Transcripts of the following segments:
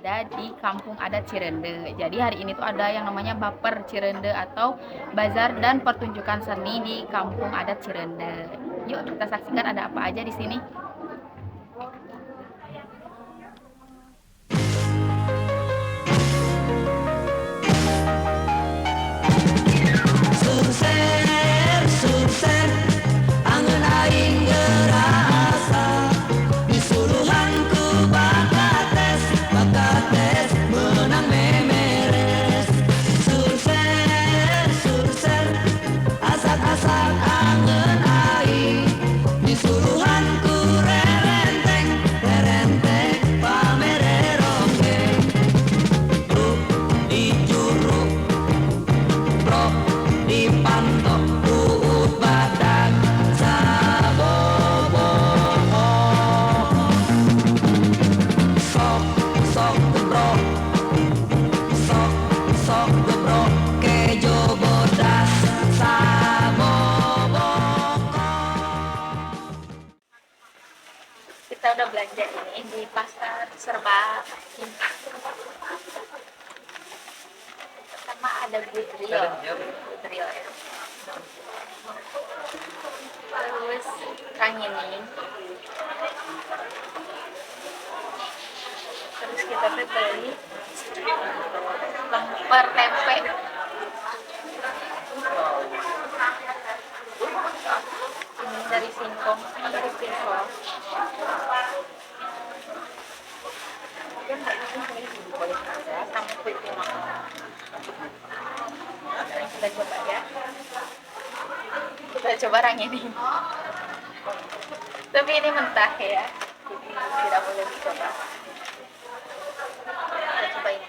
ada di Kampung Adat Cirende. Jadi hari ini tuh ada yang namanya Baper Cirende atau bazar dan pertunjukan seni di Kampung Adat Cirende. Yuk kita saksikan ada apa aja di sini. Kita udah belanja ini di pasar serba pertama ada Gutril ya. Terus Kangini, terus kita beli lemper tempe, ini dari Singkong, dari Singkong. Sama kuih kita coba ya. Kita coba orang ini. Tapi ini mentah ya, jadi tidak boleh dicoba. Kita coba ini.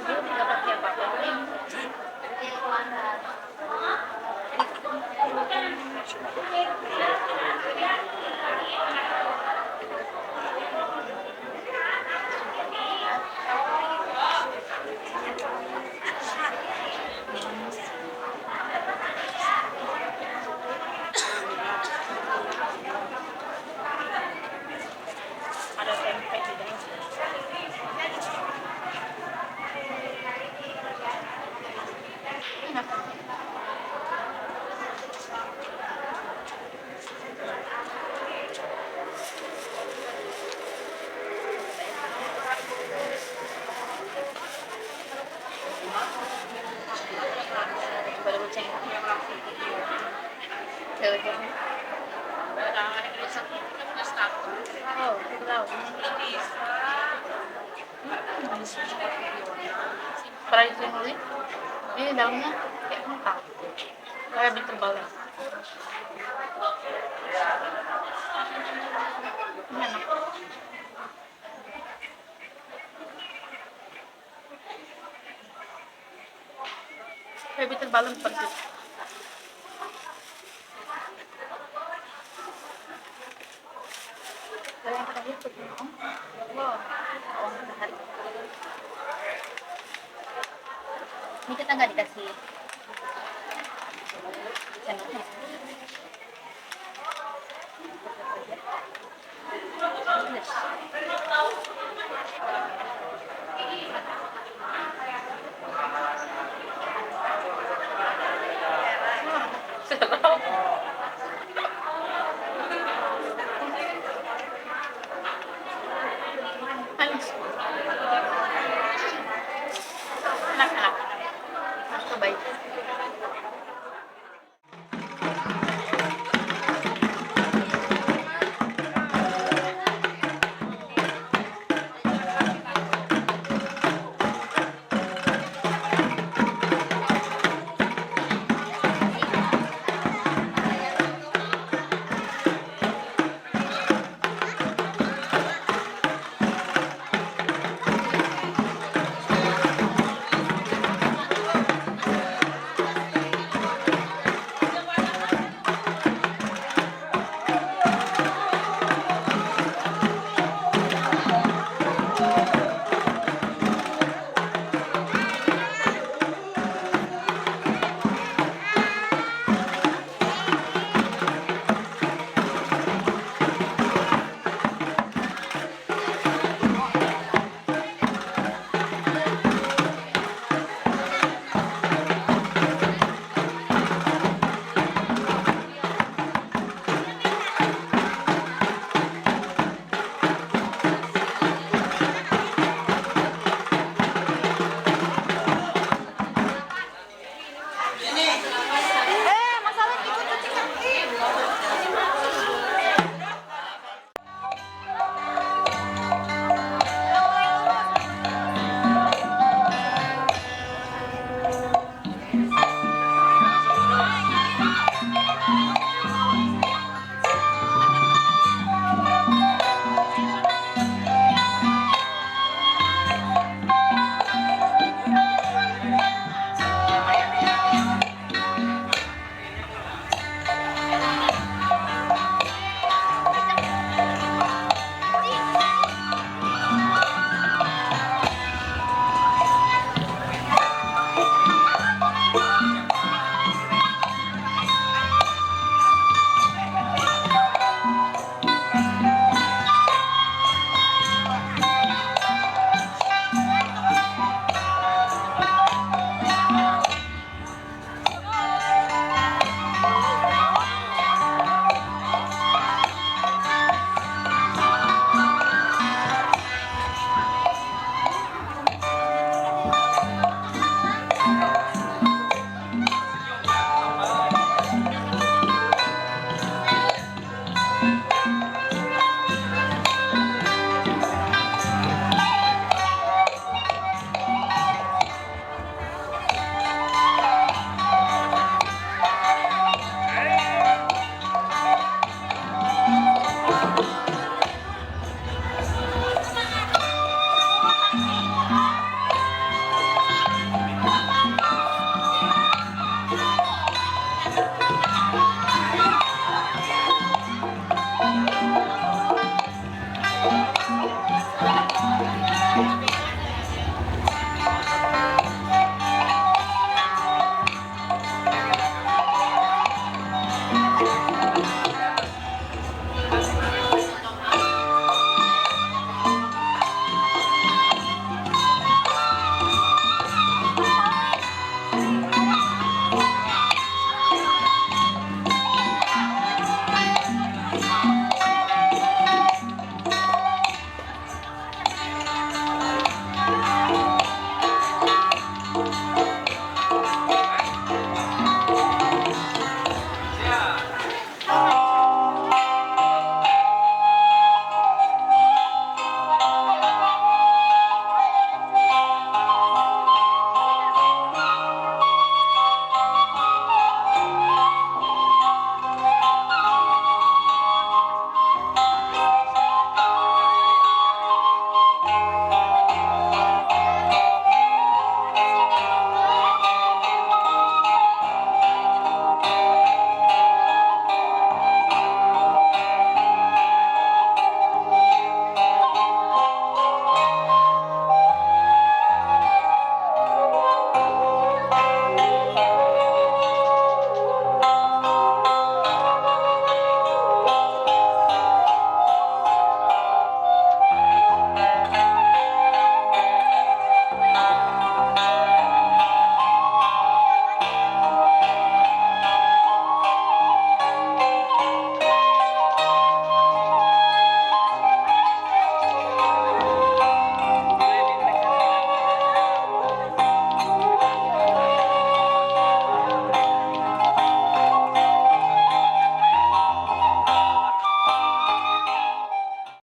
Dia tidak pakai apa-apa. Ada tempe di dalam. Enak. Baru kucing. Oh, kita tahu. Tradisionally, ini dalamnya kayak kentang, kayak lebih tebal ya. Ini enak. Kayak lebih tebal seperti itu. Dan yang terakhir tuh, wow, matahari. Ini kita nggak dikasih